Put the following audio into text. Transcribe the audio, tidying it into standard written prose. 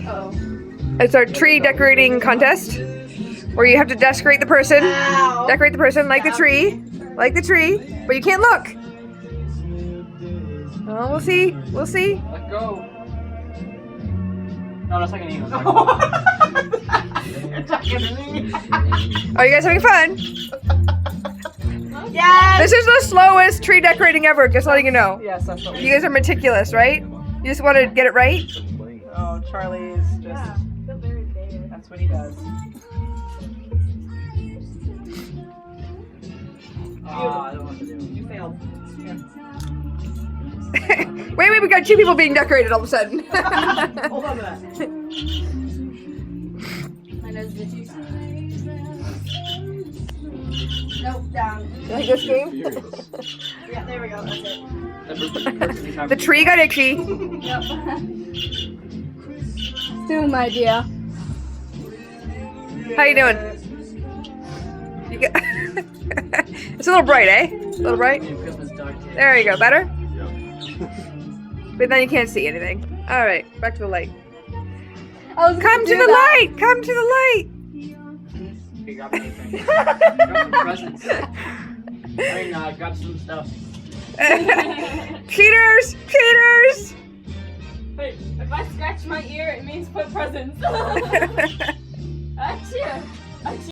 Uh-oh. It's our tree decorating contest, where you have to decorate the person, decorate the person like the tree, but you can't look. Oh, we'll see. We'll see. Let go. No, that's like an eagle. Are you guys having fun? Yes! This is the slowest tree decorating ever, just letting you know. Yes, that's what we You guys are meticulous, right? You just want to get it right? Oh, Charlie's just... That's what he does. I don't want to do it. You failed. Yeah. Wait, we got two people being decorated all of a sudden. Hold on to that. My nose is itchy. Nope, down. You like this game? Yeah, there we go. That's it. The tree got itchy. Yep. Still my idea. How you doing? You got it's a little bright, eh? A little bright? There you go. Better? But then you can't see anything. Alright, back to the light. Come to the light! Come to the light! Okay, grab anything. Grab some presents. I mean, grab some stuff. Cheaters! Cheaters! Wait, if I scratch my ear, it means put presents. Achoo!